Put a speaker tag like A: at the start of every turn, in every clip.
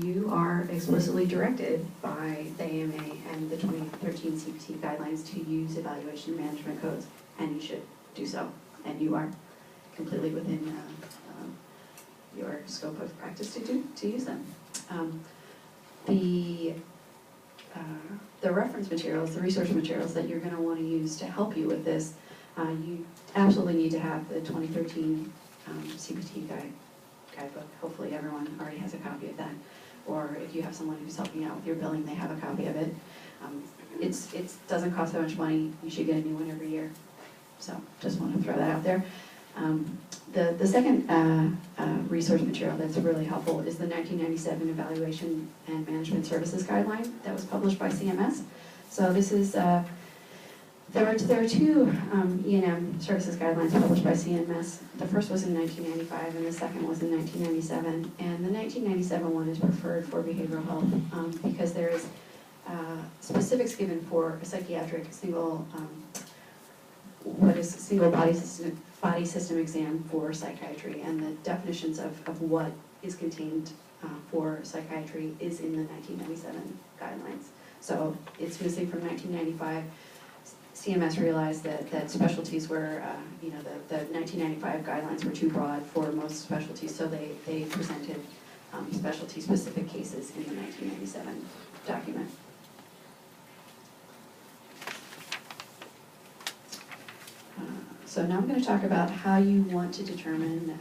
A: you are explicitly directed by the AMA and the 2013 CPT guidelines to use evaluation management codes, and you should do so. And you are completely within your scope of practice to use them. The reference materials, the resource materials that you're going to want to use to help you with this, you absolutely need to have the 2013 CPT guidebook. Hopefully everyone already has a copy of that. Or if you have someone who's helping out with your billing, they have a copy of it. It doesn't cost that much money. You should get a new one every year. So just want to throw that out there. The second resource material that's really helpful is the 1997 Evaluation and Management Services Guideline that was published by CMS. So this is, there are two E&M services guidelines published by CMS. The first was in 1995 and the second was in 1997. And the 1997 one is preferred for behavioral health because there is specifics given for a psychiatric single body system exam for psychiatry, and the definitions of what is contained for psychiatry is in the 1997 guidelines. So it's missing from 1995. CMS realized that specialties were, the 1995 guidelines were too broad for most specialties, so they presented specialty-specific cases in the 1997 document. So now I'm going to talk about how you want to determine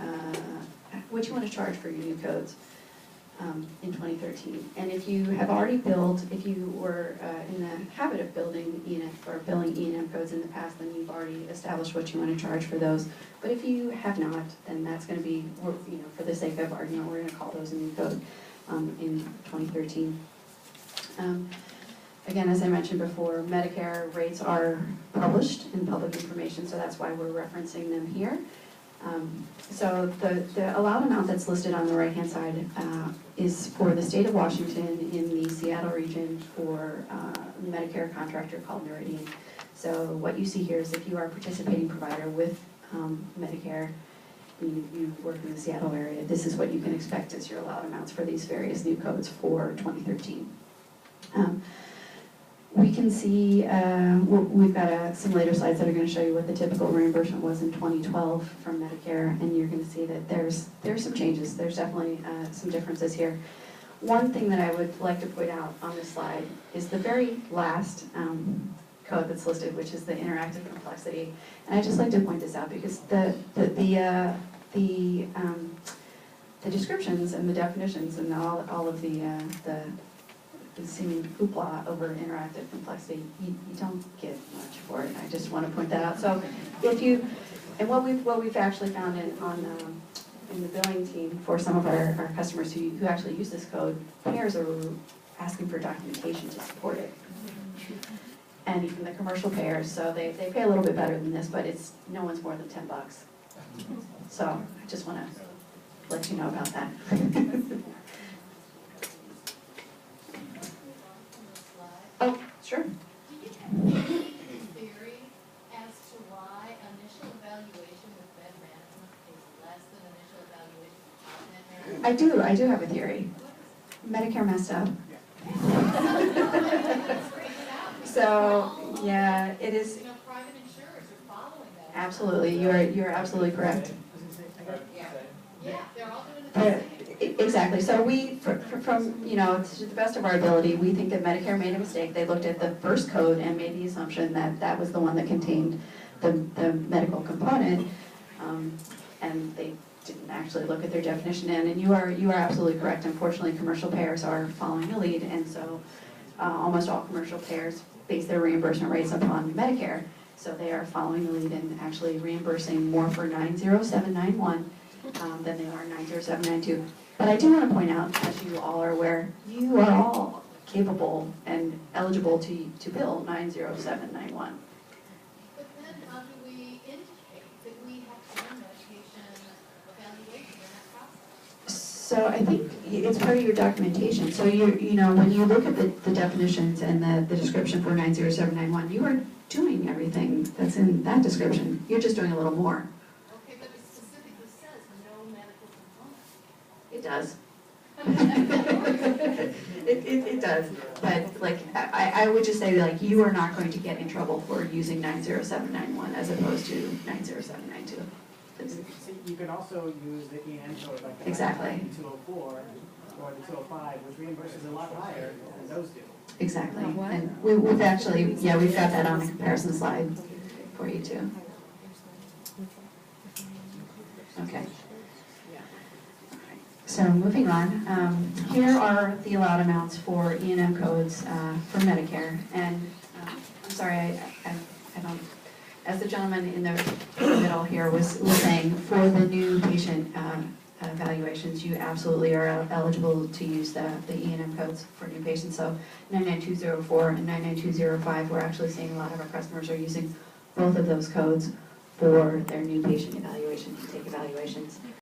A: what you want to charge for your new codes in 2013. And if you have already billed, if you were in the habit of building E&M or billing E&M codes in the past, then you've already established what you want to charge for those. But if you have not, then that's going to be, for the sake of argument, we're going to call those a new code in 2013. Again, as I mentioned before, Medicare rates are published in public information, so that's why we're referencing them here. So the allowed amount that's listed on the right-hand side is for the state of Washington in the Seattle region for a Medicare contractor called Noridian. So what you see here is if you are a participating provider with Medicare, you work in the Seattle area, this is what you can expect as your allowed amounts for these various new codes for 2013. We can see, we've got some later slides that are going to show you what the typical reimbursement was in 2012 from Medicare, and you're going to see that there's some changes. There's definitely some differences here. One thing that I would like to point out on this slide is the very last code that's listed, which is the interactive complexity. And I'd just like to point this out because the descriptions and the definitions and all of the seeming hoopla over interactive complexity, you don't get much for it. I just want to point that out. So if you, and what we've actually found in the billing team for some of our customers who actually use this code, payers are asking for documentation to support it. And even the commercial payers, so they pay a little bit better than this, but it's no one's more than $10. So I just want to let you know about that. Oh, sure.
B: Do you have any theory as to why initial evaluation with bed management is less than initial evaluation without med management?
A: I do have a theory. Medicare messed up. So, yeah, it is.
B: Private insurers are following that.
A: Absolutely, you're absolutely correct.
B: Yeah, they're all doing the same.
A: Exactly. So we, from to the best of our ability, we think that Medicare made a mistake. They looked at the first code and made the assumption that that was the one that contained the medical component, and they didn't actually look at their definition in. And you are absolutely correct. Unfortunately, commercial payers are following the lead, and so almost all commercial payers base their reimbursement rates upon Medicare. So they are following the lead and actually reimbursing more for 90791 than they are 90792. But I do want to point out, as you all are aware, you are all capable and eligible to bill 90791.
B: But then how do we indicate that we have done medication evaluation in that process?
A: So I think it's part of your documentation. So when you look at the definitions and the description for 90791, you are doing everything that's in that description. You're just doing a little more.
B: Okay, but it specifically says no medical component.
A: It does. does. But like, I would just say, like, you are not going to get in trouble for using 90791 as opposed to 90792.
C: See, you can also use the E&M code like the
A: Exactly.
C: 204 or the 205, which reimburses a lot higher than those do.
A: Exactly.
D: What?
A: And we've actually, yeah, we've got that on the comparison slide for you too. Okay. So moving on, here are the allowed amounts for E&M codes for Medicare. And I'm sorry, I don't, as the gentleman in the middle here was saying, for the new patient evaluations, you absolutely are eligible to use the E&M codes for new patients. So 99204 and 99205, we're actually seeing a lot of our customers are using both of those codes for their new patient evaluation, intake evaluations.